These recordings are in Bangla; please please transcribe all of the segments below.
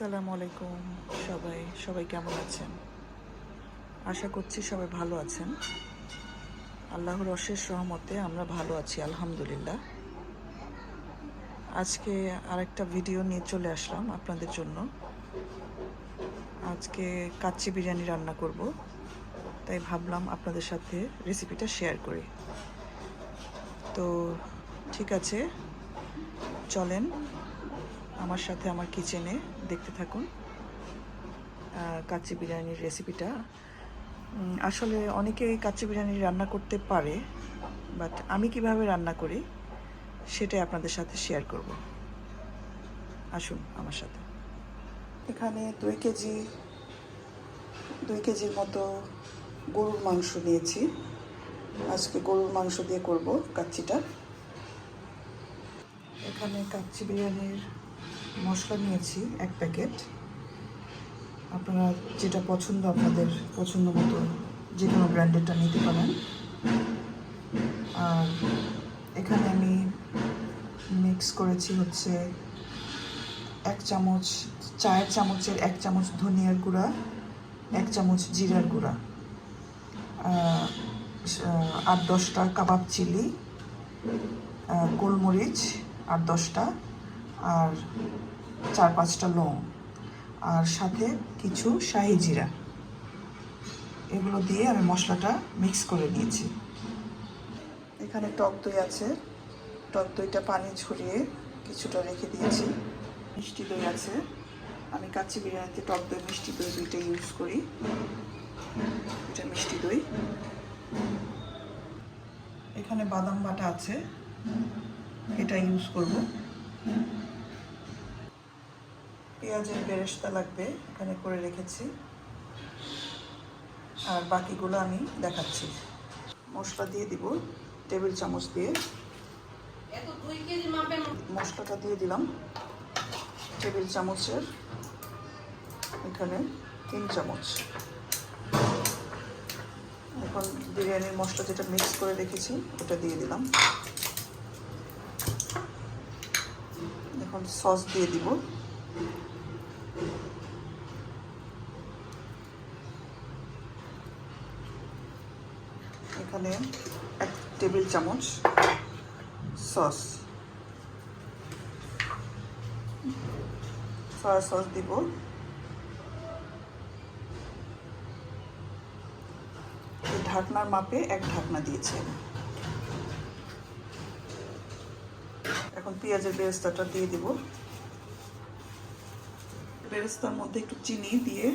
আসসালামু আলাইকুম সবাই কেমন আছেন? আশা করছি সবাই ভালো আছেন। আল্লাহর অশেষ রহমতে আমরা ভালো আছি আলহামদুলিল্লাহ। আজকে আরেকটা ভিডিও নিয়ে চলে আসলাম আপনাদের জন্য। আজকে কাচ্চি বিরিয়ানি রান্না করব, তাই ভাবলাম আপনাদের সাথে রেসিপিটা শেয়ার করি। তো ঠিক আছে, চলেন আমার সাথে আমার কিচেনে দেখতে থাকুন কাচ্চি বিরিয়ানির রেসিপিটা। আসলে অনেকেই কাচ্চি বিরিয়ানি রান্না করতে পারে, বাট আমি কিভাবে রান্না করি সেটাই আপনাদের সাথে শেয়ার করব। আসুন আমার সাথে। এখানে 2 কেজির মতো গরুর মাংস নিয়েছি। আজকে গরুর মাংস দিয়ে করব কাচ্চিটা। এখানে কাচ্চি বিরিয়ানির মশলা নিয়েছি 1 প্যাকেট। আপনারা যেটা পছন্দ, আপনাদের পছন্দ মতো যে কোনো ব্র্যান্ডেরটা নিতে পারেন। আর এখানে আমি মিক্স করেছি হচ্ছে 1 চামচ, চায়ের চামচের 1 চামচ ধনিয়ার গুঁড়া, 1 চামচ জিরার গুঁড়া, 8-10টা কাবাব চিলি, গোলমরিচ 8-10টা, আর 4-5টা লং, আর সাথে কিছু শাহি জিরা। এগুলো দিয়ে আমি মশলাটা মিক্স করে নিয়েছি। এখানে টক দই আছে, টক দইটা পানি ঝরিয়ে কিছুটা রেখে দিয়েছি। মিষ্টি দই আছে, আমি কাচ্চি বিরিয়ানিতে টক দই মিষ্টি দই দুইটা ইউজ করি। এটা মিষ্টি দই। এখানে বাদাম বাটা আছে, এটা ইউজ করব। পেঁয়াজের বেরেস্তা লাগবে, এখানে করে রেখেছি, আর বাকিগুলো আমি দেখাচ্ছি। মশলা দিয়ে দিব টেবিল চামচ দিয়ে। মশলাটা দিয়ে দিলাম টেবিল চামচের এখানে 3 চামচ। এখন বিরিয়ানির মশলা যেটা মিক্স করে রেখেছি ওটা দিয়ে দিলাম। এখন সস দিয়ে দিব। এখানে 1 টেবিল চামচ সয়া সস দিব। ঢাকনার মাপে 1 ঢাকনা দিয়েছি। এখন পেঁয়াজের বেরেস্তাটা দিয়ে দিব। বেরেস্তার মধ্যে একটু চিনি দিয়ে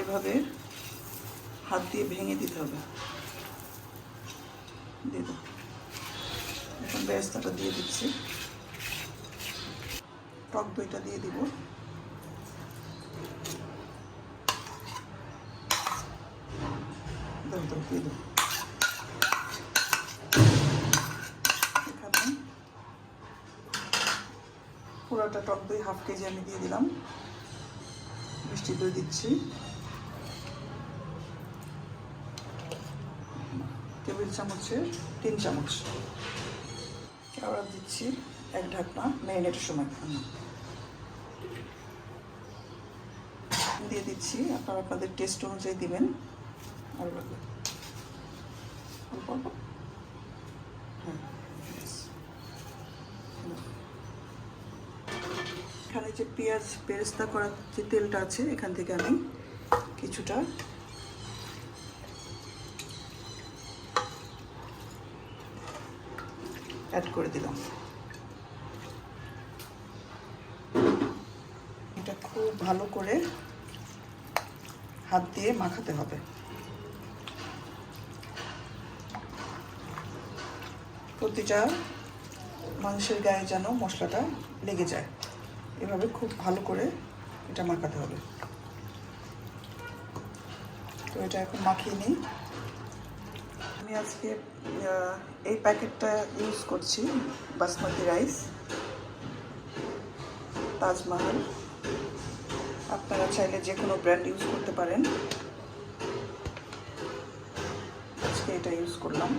এভাবে হাত দিয়ে ভেঙে দিতে হবে। দিয়ে দাও। এখন বেরেস্তাটা দিয়ে দিচ্ছি। টক দইটা দিয়ে দিব। দিয়ে দাও। এখানে পুরোটা টক দই 1/2 কেজি আমি দিয়ে দিলাম। মিষ্টি দই দিচ্ছি টেবিল চামচের 3 চামচ। কেওড়া দিচ্ছি 1 ঢাকনা ম্যারিনেটের সময় দিয়ে দিচ্ছি। আপনারা আপনাদের টেস্ট অনুযায়ী দিবেন। আর লাগবে অল্প অল্প। হ্যাঁ, এখানে যে পেঁয়াজ বেরেস্তা করার যে তেলটা আছে এখান থেকে আমি কিছুটা অ্যাড করে দিলাম। এটা খুব ভালো করে হাত দিয়ে মাখাতে হবে। প্রতিটা মাংসের গায়ে যেন মশলাটা লেগে যায়, এভাবে খুব ভালো করে এটা মাখাতে হবে। তো এটা এখন মাখিয়ে নিই। আমি আজকে এই প্যাকেটটা ইউজ করছি বাসমতি রাইস, তাজমহল। আপনারা চাইলে যে কোনো ব্র্যান্ড ইউজ করতে পারেন। আজকে এটা ইউজ করলাম।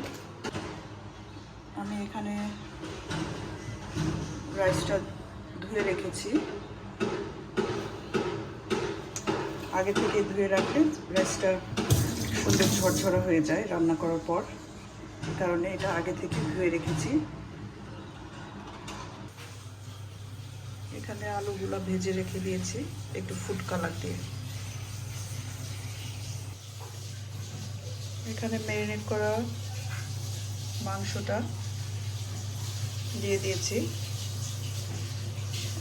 আমি এখানে রাইসটা ধুয়ে রেখেছি, আগে থেকে ধুয়ে রাখলে রাইসটা সুন্দর ঝরঝরা হয়ে যায় রান্না করার পর, কারণে এটা আগে থেকে ধুয়ে রেখেছি। এখানে আলুগুলো ভেজে রেখে দিয়েছি একটু ফুড কালার দিয়ে। এখানে ম্যারিনেট করা মাংসটা দিয়ে দিয়েছি।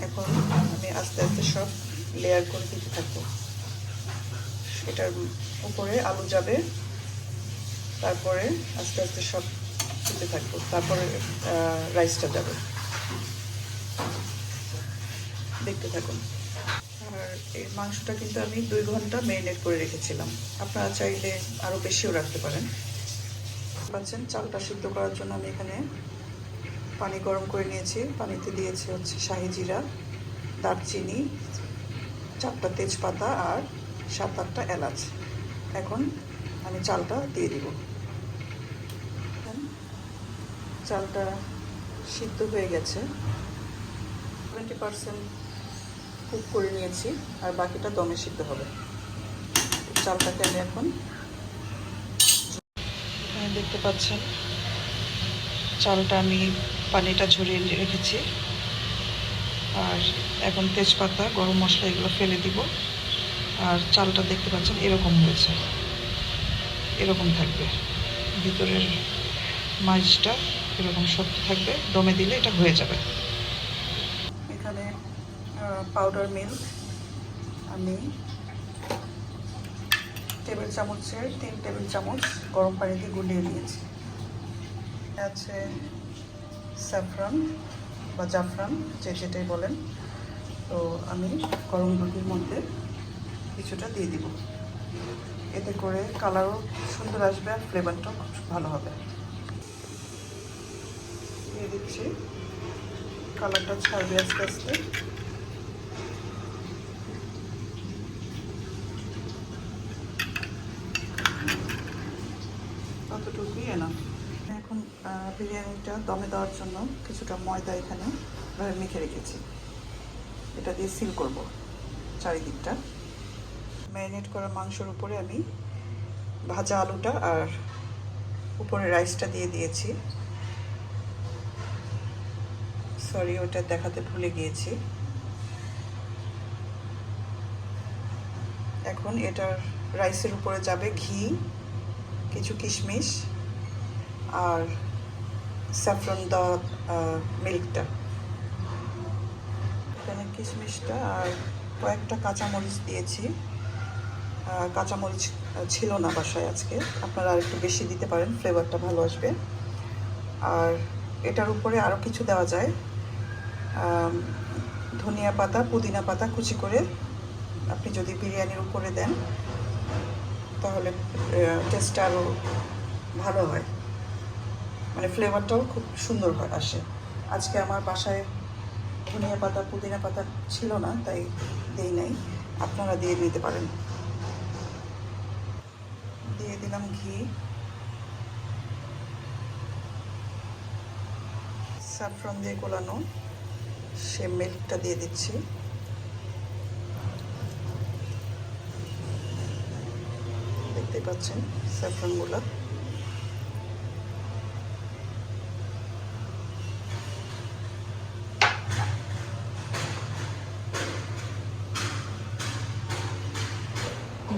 এখন আমি আস্তে আস্তে সব লেয়ার করে দিতে থাকবো। এটার উপরে আলু যাবে, তারপরে আস্তে আস্তে সব দিতে থাকবো, তারপরে রাইসটা যাবে। দেখতে থাকুন। আর এই মাংসটা কিন্তু আমি 2 ঘন্টা ম্যারিনেট করে রেখেছিলাম, আপনারা চাইলে আরও বেশিও রাখতে পারেন। পাচ্ছেন চালটা সিদ্ধ করার জন্য আমি এখানে পানি গরম করে নিয়েছি। পানিতে দিয়েছি হচ্ছে শাহি জিরা, দারচিনি, 4টা তেজপাতা আর 7-8টা এলাচ। এখন আমি চালটা দিয়ে দিব। চালটা সিদ্ধ হয়ে গেছে, 20% কুক করে নিয়েছি, আর বাকিটা দমে সিদ্ধ হবে। চালটাকে আমি এখন দেখতে পাচ্ছেন চালটা আমি পানিটা ঝরিয়ে রেখেছি। আর এখন তেজপাতা, গরম মশলা এগুলো ফেলে দিব। আর চালটা দেখতে পাচ্ছেন এরকম হয়েছে, এরকম থাকবে, ভিতরের মাছটা এরকম শক্ত থাকবে। দমে দিলে এটা হয়ে যাবে। এখানে পাউডার মিল্ক আমি টেবিল চামচের 3 টেবিল চামচ গরম পানিতে গুলিয়ে নিয়েছি। আছে স্যাফরান বা জাফরান, যেটাই বলেন। তো আমি গরম দুধের মধ্যে কিছুটা দিয়ে দিব, এতে করে কালারও সুন্দর আসবে আর ফ্লেভারটাও খুব ভালো হবে। দিয়ে দিচ্ছি, কালারটা ছাড়বে আস্তে আস্তে। অতটুকুই না। এখন বিরিয়ানিটা দমে দেওয়ার জন্য কিছুটা ময়দা এখানে মেখে রেখেছি, এটা দিয়ে সিল করব চারিদিকটা। ম্যারিনেট করা মাংসের উপরে আমি ভাজা আলুটা আর উপরে রাইসটা দিয়ে দিয়েছি। সরি, ওটা দেখাতে ভুলে গিয়েছি। এখন এটার রাইসের উপরে যাবে ঘি, কিছু কিশমিশ আর স্যাফরন দেওয়া মিল্কটা। এখানে কিশমিশটা আর কয়েকটা কাঁচামরিচ দিয়েছি। কাঁচামরিচ ছিল না বাসায় আজকে, আপনারা আর একটু বেশি দিতে পারেন, ফ্লেভারটা ভালো আসবে। আর এটার উপরে আরও কিছু দেওয়া যায়, ধনিয়া পাতা, পুদিনা পাতা কুচি করে আপনি যদি বিরিয়ানির উপরে দেন তাহলে টেস্টটা আরও ভালো হয়, মানে ফ্লেভারটাও খুব সুন্দর হয় আসে। আজকে আমার বাসায় ধনিয়া পাতা, পুদিনা পাতা ছিল না, তাই দেই নাই, আপনারা দিয়ে দিতে পারেন। দিয়ে দিলাম ঘি, স্যাফরন দিয়ে গোলানো সে মিল্কটা দিয়ে দিচ্ছি। দেখতে পাচ্ছেন স্যাফরনগুলো।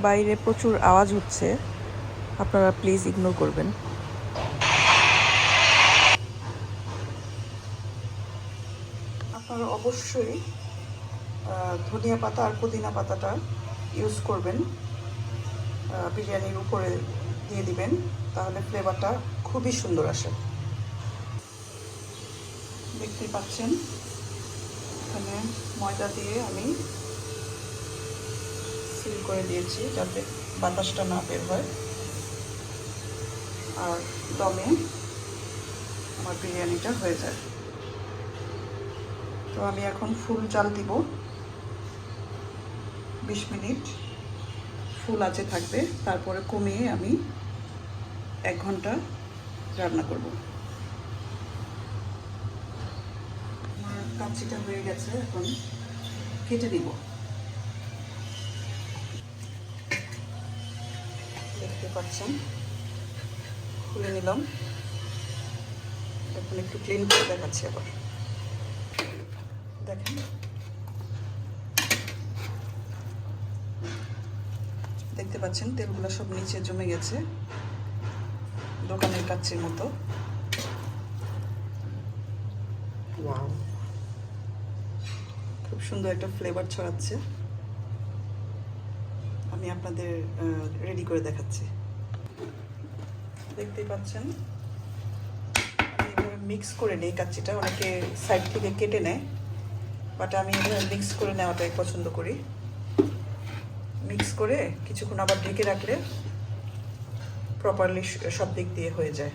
বাইরে প্রচুর আওয়াজ হচ্ছে, আপনারা প্লিজ ইগনোর করবেন। আপনারা অবশ্যই ধনিয়া পাতা আর পুদিনা পাতাটা ইউজ করবেন, বিরিয়ানির উপরে দিয়ে দিবেন, তাহলে ফ্লেভারটা খুবই সুন্দর আসে। দেখতেই পাচ্ছেন এখানে ময়দা দিয়ে আমি সিল করে দিয়েছি যাতে বাতাসটা না বের হয়। আর দমে আমার বিরিয়ানিটা হয়ে যায়। তো আমি এখন ফুল জাল দিব, 20 মিনিট ফুল আঁচে থাকবে, তারপরে কমিয়ে আমি 1 ঘন্টা রান্না করব। আমার কাচ্চিটা হয়ে গেছে, এখন কেটে দিব। পাচ্ছেন খুলে নিলাম। এখন একটু ক্লিন করে দেখাচ্ছি আবার। দেখেন, দেখতে পাচ্ছেন তেলগুলো সব নিচে জমে গেছে, দোকানের কাচ্চির মতো। ওয়াও, খুব সুন্দর একটা ফ্লেভার ছড়াচ্ছে। আমি আপনাদের রেডি করে দেখাচ্ছি। দেখতেই পাচ্ছেন আমি এভাবে মিক্স করে নিই কাচ্চিটা। অনেকে সাইড থেকে কেটে নেয়, বাট আমি এভাবে মিক্স করে নেওয়াটাই পছন্দ করি। মিক্স করে কিছুক্ষণ আবার ঢেকে রাখলে প্রপারলি সব দিক দিয়ে হয়ে যায়।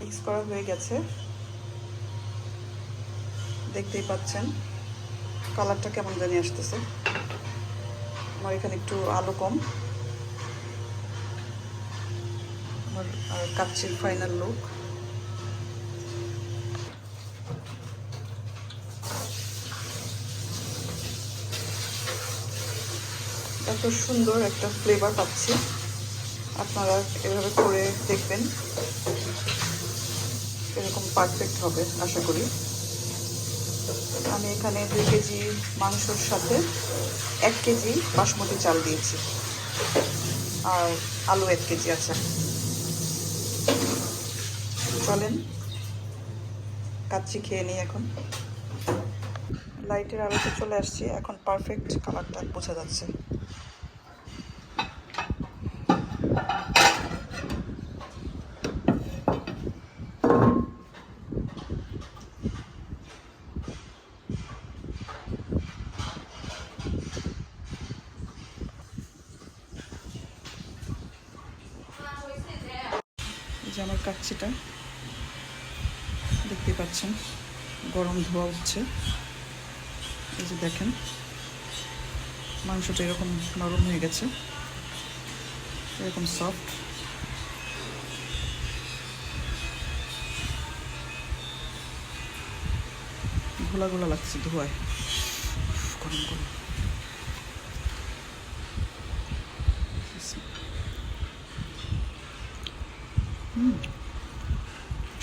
মিক্স করা হয়ে গেছে, দেখতেই পাচ্ছেন কালারটা কেমন জানি আসতেছে। আমার এখানে একটু আলো কম। আমার কাচ্চির ফাইনাল লুক। এত সুন্দর একটা ফ্লেভার পাচ্ছি, আপনারা এভাবে করে দেখবেন, এরকম পারফেক্ট হবে আশা করি। আমি এখানে 2 কেজি মাংসর সাথে 1 কেজি বাসমতি চাল দিয়েছি, আর আলু 1 কেজি আছে। চলেন কাচ্চি খেয়ে নিই এখন। লাইটের আলোতে চলে আসছি, এখন পারফেক্ট কালারটা বোঝা যাচ্ছে। এই যে আমার কাচ্চিটা দেখতে পাচ্ছেন, গরম ধোয়া উঠছে। এই যে দেখেন মাংসটা এরকম নরম হয়ে গেছে, এরকম সফট। ঘোলা ঘোলা লাগছে ধোয়ায়, গরম গরম।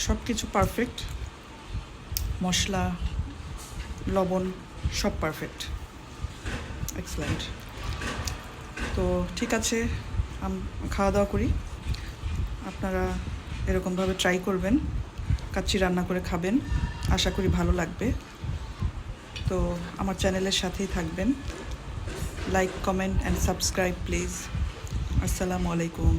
সব কিছু পারফেক্ট, মশলা লবণ সব পারফেক্ট, এক্সেলেন্ট। তো ঠিক আছে, খাওয়া দাওয়া করি। আপনারা এরকমভাবে ট্রাই করবেন, কাচ্চি রান্না করে খাবেন, আশা করি ভালো লাগবে। তো আমার চ্যানেলের সাথেই থাকবেন। Like, comment and subscribe please. আসসালামু আলাইকুম।